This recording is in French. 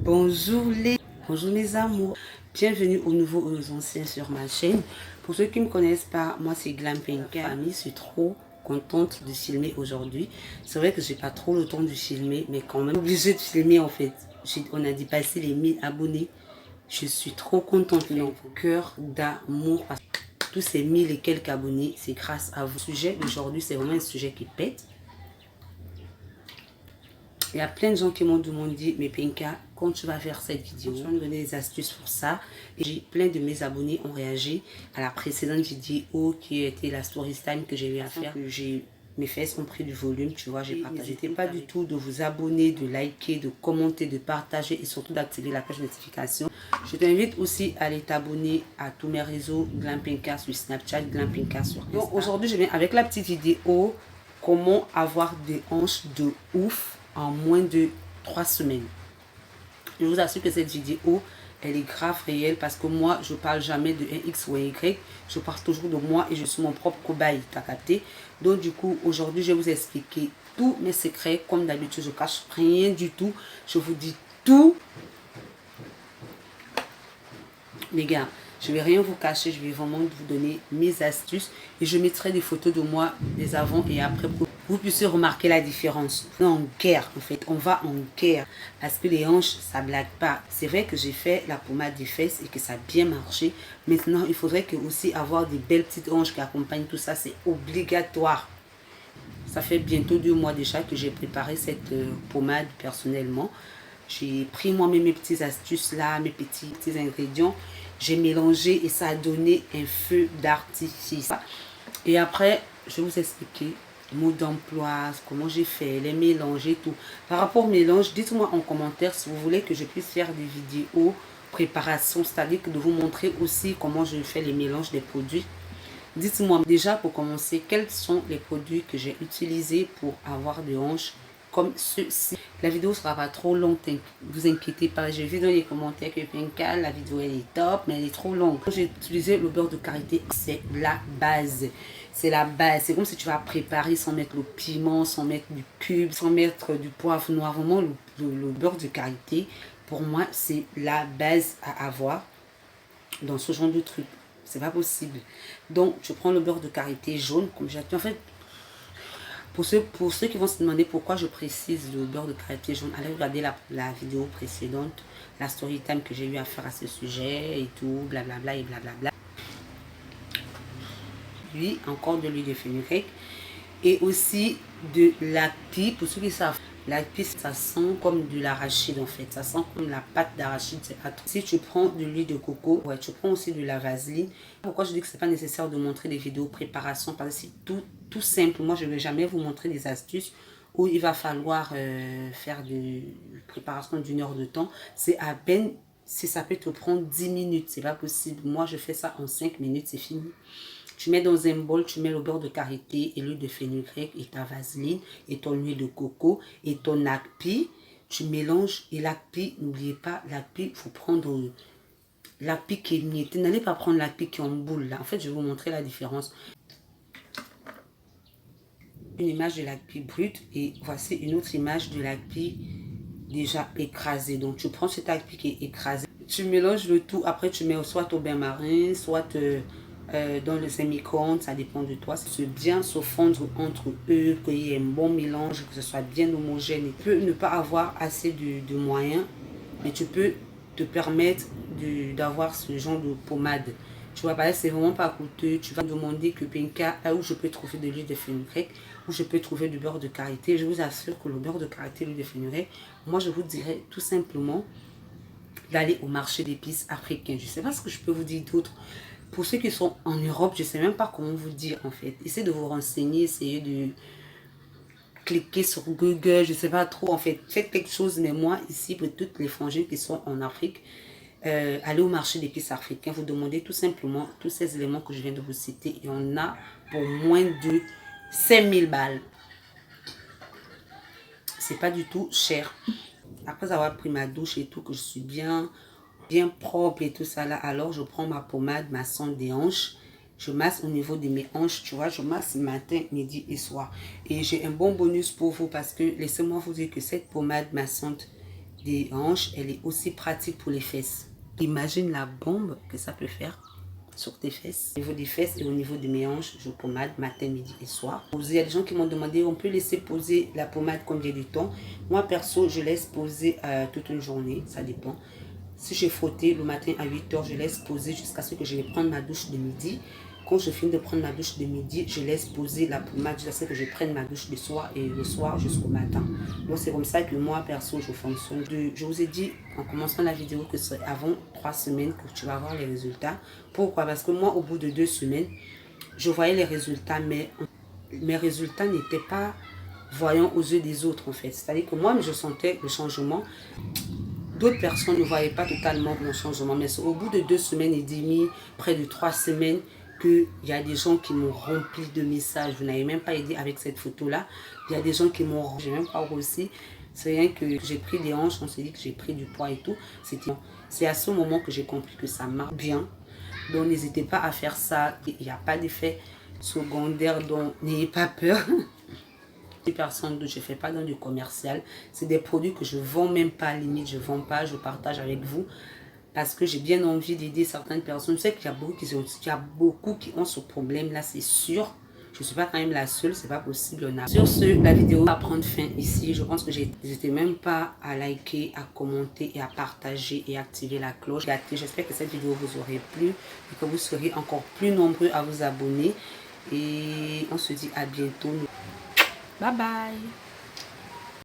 Bonjour mes amours, bienvenue aux nouveaux et aux anciens sur ma chaîne. Pour ceux qui ne me connaissent pas, moi c'est Glampinka. Je suis trop contente de filmer aujourd'hui. C'est vrai que j'ai pas trop le temps de filmer, mais quand même obligée de filmer en fait. On a dépassé les 1000 abonnés. Je suis trop contente, mon cœur d'amour. Tous ces 1000 et quelques abonnés, c'est grâce à vous. Le sujet d'aujourd'hui, c'est vraiment un sujet qui pète. Il y a plein de gens qui m'ont demandé, mais Pinka, quand tu vas faire cette vidéo, tu vas me donner des astuces pour ça. Et j'ai plein de mes abonnés ont réagi à la précédente vidéo qui était la story time que j'ai eu à faire. Mes fesses ont pris du volume, tu vois, j'ai partagé. N'hésitez pas du tout de vous abonner, de liker, de commenter, de partager et surtout d'activer la cloche de notification. Je t'invite aussi à aller t'abonner à tous mes réseaux, Glampinka sur Snapchat, Glampinka sur Insta. Donc aujourd'hui, je viens avec la petite vidéo comment avoir des hanches de ouf en moins de 3 semaines. Je vous assure que cette vidéo, elle est grave réelle parce que moi, je ne parle jamais de un X ou un Y. Je parle toujours de moi et je suis mon propre cobaye, t'as capté. Donc du coup, aujourd'hui, je vais vous expliquer tous mes secrets. Comme d'habitude, je ne cache rien du tout. Je vous dis tout. Les gars, je ne vais rien vous cacher. Je vais vraiment vous donner mes astuces. Et je mettrai des photos de moi, des avant et après pour vous puissiez remarquer la différence. On est en guerre en fait, on va en guerre parce que les hanches ça blague pas. C'est vrai que j'ai fait la pommade des fesses et que ça a bien marché. Maintenant il faudrait que aussi avoir des belles petites hanches qui accompagnent tout ça, c'est obligatoire. Ça fait bientôt 2 mois déjà que j'ai préparé cette pommade personnellement. J'ai pris moi-même mes petites astuces là, mes petits ingrédients. J'ai mélangé et ça a donné un feu d'artifice. Et après je vais vous expliquer mots d'emploi, comment j'ai fait, les mélanges et tout. Par rapport au mélange, dites-moi en commentaire si vous voulez que je puisse faire des vidéos préparation, c'est-à-dire que de vous montrer aussi comment je fais les mélanges des produits. Dites-moi déjà pour commencer, quels sont les produits que j'ai utilisés pour avoir des hanches comme ceci. La vidéo ne sera pas trop longue, vous inquiétez pas. J'ai vu dans les commentaires que Pinka, la vidéo elle est top, mais elle est trop longue. J'ai utilisé le beurre de karité, c'est la base. C'est la base. C'est comme si tu vas préparer sans mettre le piment, sans mettre du cube, sans mettre du poivre noir. Vraiment, le beurre de karité, pour moi, c'est la base à avoir dans ce genre de truc. C'est pas possible. Donc, je prends le beurre de karité jaune, comme j'ai dit. En fait, pour ceux qui vont se demander pourquoi je précise le beurre de karité jaune, allez regarder la vidéo précédente, la story time que j'ai eu à faire à ce sujet et tout, blablabla et blablabla. Puis, encore de l'huile de fenugrec et aussi de l'api. Pour ceux qui savent, l'api, ça sent comme de l'arachide en fait. Ça sent comme la pâte d'arachide, c'est pas trop. Si tu prends de l'huile de coco, ouais, tu prends aussi de la vaseline. Pourquoi je dis que c'est pas nécessaire de montrer des vidéos préparation? Parce que c'est tout simple. Moi, je ne vais jamais vous montrer des astuces où il va falloir faire de préparation d'1 heure de temps. C'est à peine si ça peut te prendre 10 minutes. C'est pas possible. Moi, je fais ça en 5 minutes, c'est fini. Tu mets dans un bol, tu mets le beurre de karité et l'huile de fenugrec et ta vaseline et ton huile de coco et ton akpi. Tu mélanges et l'akpi, n'oubliez pas, l'akpi, il faut prendre l'akpi qui est mietté. N'allez pas prendre l'akpi qui est en boule là. En fait, je vais vous montrer la différence. Une image de l'akpi brut et voici une autre image de l'akpi déjà écrasé. Donc, tu prends cet akpi qui est écrasé. Tu mélanges le tout. Après, tu mets soit au bain-marin, soit dans le semi-micro-ondes, ça dépend de toi. C'est bien se fondre entre eux, qu'il y ait un bon mélange, que ce soit bien homogène. Tu peux ne pas avoir assez de moyens, mais tu peux te permettre d'avoir ce genre de pommade. Tu vois, parce que c'est vraiment pas coûteux. Tu vas demander que Pinka, où je peux trouver de l'huile de fenugrec, où je peux trouver du beurre de karité. Je vous assure que le beurre de karité, l'huile de fenugrec, moi je vous dirais tout simplement d'aller au marché d'épices africain. Je ne sais pas ce que je peux vous dire d'autre. Pour ceux qui sont en Europe, je ne sais même pas comment vous dire en fait. Essayez de vous renseigner, essayez de cliquer sur Google, je ne sais pas trop en fait. Faites quelque chose, mais moi ici, pour toutes les frangines qui sont en Afrique, allez au marché d'épices africain, vous demandez tout simplement tous ces éléments que je viens de vous citer. Et on a pour moins de 5000 balles. C'est pas du tout cher. Après avoir pris ma douche et tout, que je suis bien propre et tout ça là, alors je prends ma pommade, ma sonde des hanches, je masse au niveau de mes hanches, tu vois, je masse matin, midi et soir. Et j'ai un bon bonus pour vous parce que laissez-moi vous dire que cette pommade massante des hanches, elle est aussi pratique pour les fesses. Imagine la bombe que ça peut faire sur tes fesses. Au niveau des fesses et au niveau de mes hanches, je pommade matin, midi et soir. Il y a des gens qui m'ont demandé, on peut laisser poser la pommade combien de temps? Moi perso, je laisse poser toute une journée, ça dépend. Si j'ai frotté le matin à 8 h, je laisse poser jusqu'à ce que je vais prendre ma douche de midi. Quand je finis de prendre ma douche de midi, je laisse poser la pommade jusqu'à ce que je prenne ma douche le soir et le soir jusqu'au matin. Donc c'est comme ça que moi, perso, je fonctionne. Je vous ai dit en commençant la vidéo que c'est avant 3 semaines que tu vas voir les résultats. Pourquoi? Parce que moi, au bout de 2 semaines, je voyais les résultats, mais mes résultats n'étaient pas voyants aux yeux des autres en fait. C'est-à-dire que moi, je sentais le changement. D'autres personnes ne voyaient pas totalement mon changement, mais c'est au bout de 2 semaines et demie, près de 3 semaines, qu'il y a des gens qui m'ont rempli de messages. Vous n'avez même pas aidé avec cette photo-là. Il y a des gens qui m'ont... J'ai même pas aussi. C'est rien que j'ai pris des hanches, on s'est dit que j'ai pris du poids et tout. C'est à ce moment que j'ai compris que ça marche bien. Donc n'hésitez pas à faire ça. Il n'y a pas d'effet secondaire, donc n'ayez pas peur. Personne, je ne fais pas dans du commercial. C'est des produits que je ne vends même pas, limite je ne vends pas, je partage avec vous. Parce que j'ai bien envie d'aider certaines personnes. Je sais qu'il y a beaucoup qui ont ce problème-là, c'est sûr. Je ne suis pas quand même la seule, c'est pas possible. Sur ce, la vidéo va prendre fin ici. Je pense que n'hésitez même pas à liker, à commenter et à partager et activer la cloche. J'espère que cette vidéo vous aurait plu et que vous serez encore plus nombreux à vous abonner. Et on se dit à bientôt. Bye bye.